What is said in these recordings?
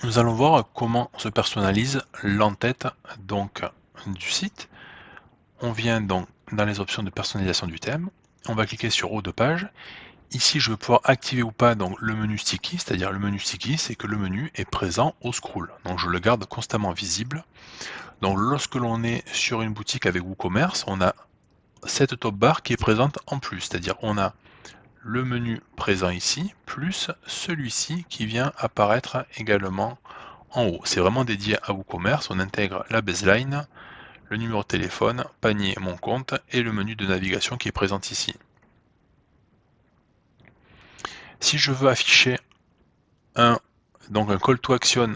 Nous allons voir comment se personnalise l'entête donc du site. On vient donc dans les options de personnalisation du thème, on va cliquer sur haut de page. Ici, je vais pouvoir activer ou pas donc le menu sticky, c'est-à-dire le menu sticky, c'est que le menu est présent au scroll. Donc je le garde constamment visible. Donc lorsque l'on est sur une boutique avec WooCommerce, on a cette top bar qui est présente en plus, c'est-à-dire on a le menu présent ici, plus celui-ci qui vient apparaître également en haut. C'est vraiment dédié à WooCommerce, on intègre la baseline, le numéro de téléphone, panier, mon compte et le menu de navigation qui est présent ici. Si je veux afficher donc un call to action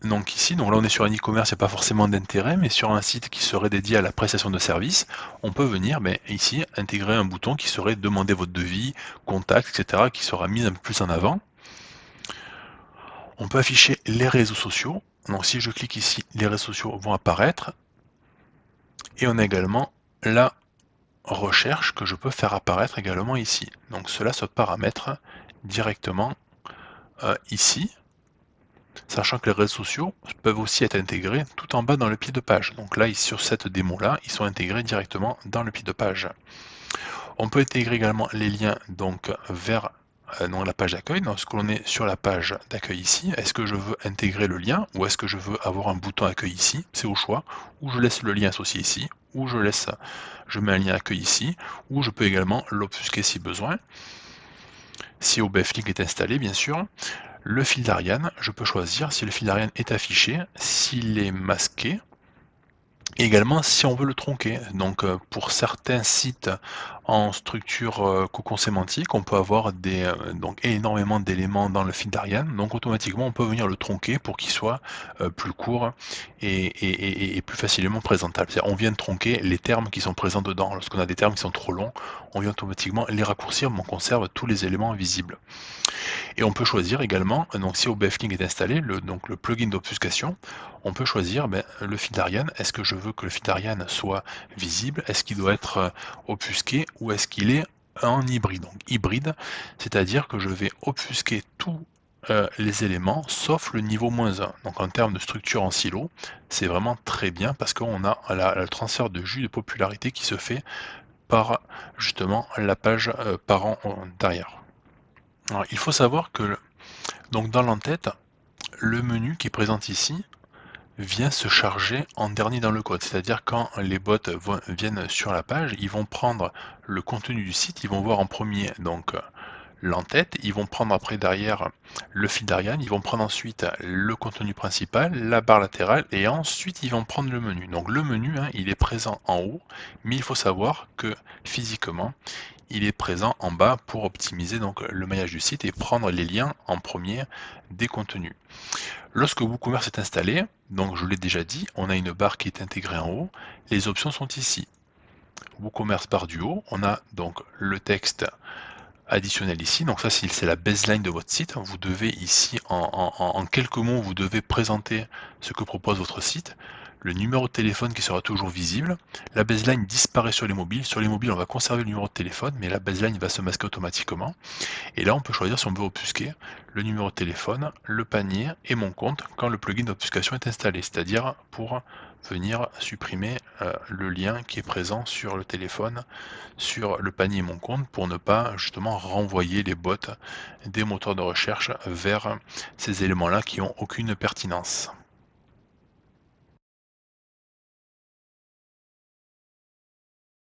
donc ici, donc là on est sur un e-commerce, il n'y a pas forcément d'intérêt, mais sur un site qui serait dédié à la prestation de service, on peut venir ici intégrer un bouton qui serait demander votre devis, contact, etc., qui sera mis un peu plus en avant. On peut afficher les réseaux sociaux. Donc si je clique ici, les réseaux sociaux vont apparaître. Et on a également la recherche que je peux faire apparaître également ici. Donc cela se paramètre directement ici, sachant que les réseaux sociaux peuvent aussi être intégrés tout en bas dans le pied de page. Donc là, sur cette démo-là, ils sont intégrés directement dans le pied de page. On peut intégrer également les liens donc vers la page d'accueil. Lorsque l'on est sur la page d'accueil ici, est-ce que je veux intégrer le lien ou est-ce que je veux avoir un bouton accueil ici? C'est au choix. Ou je laisse le lien associé ici, ou je mets un lien accueil ici, ou je peux également l'obfusquer si besoin. Si OBFLink est installé, bien sûr. Le fil d'Ariane, je peux choisir si le fil d'Ariane est affiché, s'il est masqué, et également si on veut le tronquer. Donc pour certains sites en structure cocon sémantique, on peut avoir donc énormément d'éléments dans le fil d'Ariane, donc automatiquement on peut venir le tronquer pour qu'il soit plus court et plus facilement présentable. C'est-à-dire on vient de tronquer les termes qui sont présents dedans. Lorsqu'on a des termes qui sont trop longs, on vient automatiquement les raccourcir, mais on conserve tous les éléments visibles. Et on peut choisir également, donc si OBFLink est installé, donc le plugin d'obfuscation, on peut choisir le fil d'Ariane. Est-ce que je veux que le fil d'Ariane soit visible? Est-ce qu'il doit être obfusqué ou est-ce qu'il est en hybride? Donc hybride, c'est-à-dire que je vais obfusquer tous les éléments sauf le niveau -1. Donc en termes de structure en silo, c'est vraiment très bien parce qu'on a le transfert de jus de popularité qui se fait par justement la page parent derrière. Alors, il faut savoir que donc dans l'entête, le menu qui est présent ici vient se charger en dernier dans le code. C'est-à-dire quand les bots viennent sur la page, ils vont prendre le contenu du site, ils vont voir en premier donc l'entête, ils vont prendre après derrière le fil d'Ariane, ils vont prendre ensuite le contenu principal, la barre latérale, et ensuite ils vont prendre le menu. Donc le menu, il est présent en haut, mais il faut savoir que physiquement, il est présent en bas pour optimiser donc le maillage du site et prendre les liens en premier des contenus. Lorsque WooCommerce est installé, donc je l'ai déjà dit, on a une barre qui est intégrée en haut, les options sont ici. WooCommerce barre du haut, on a donc le texte additionnel ici, donc ça c'est la baseline de votre site, vous devez ici en quelques mots vous devez présenter ce que propose votre site, le numéro de téléphone qui sera toujours visible, la baseline disparaît sur les mobiles on va conserver le numéro de téléphone mais la baseline va se masquer automatiquement, et là on peut choisir si on veut obfusquer le numéro de téléphone, le panier et mon compte quand le plugin d'obfuscation est installé, c'est-à-dire pour venir supprimer le lien qui est présent sur le téléphone, sur le panier mon compte pour ne pas justement renvoyer les bots des moteurs de recherche vers ces éléments-là qui ont aucune pertinence.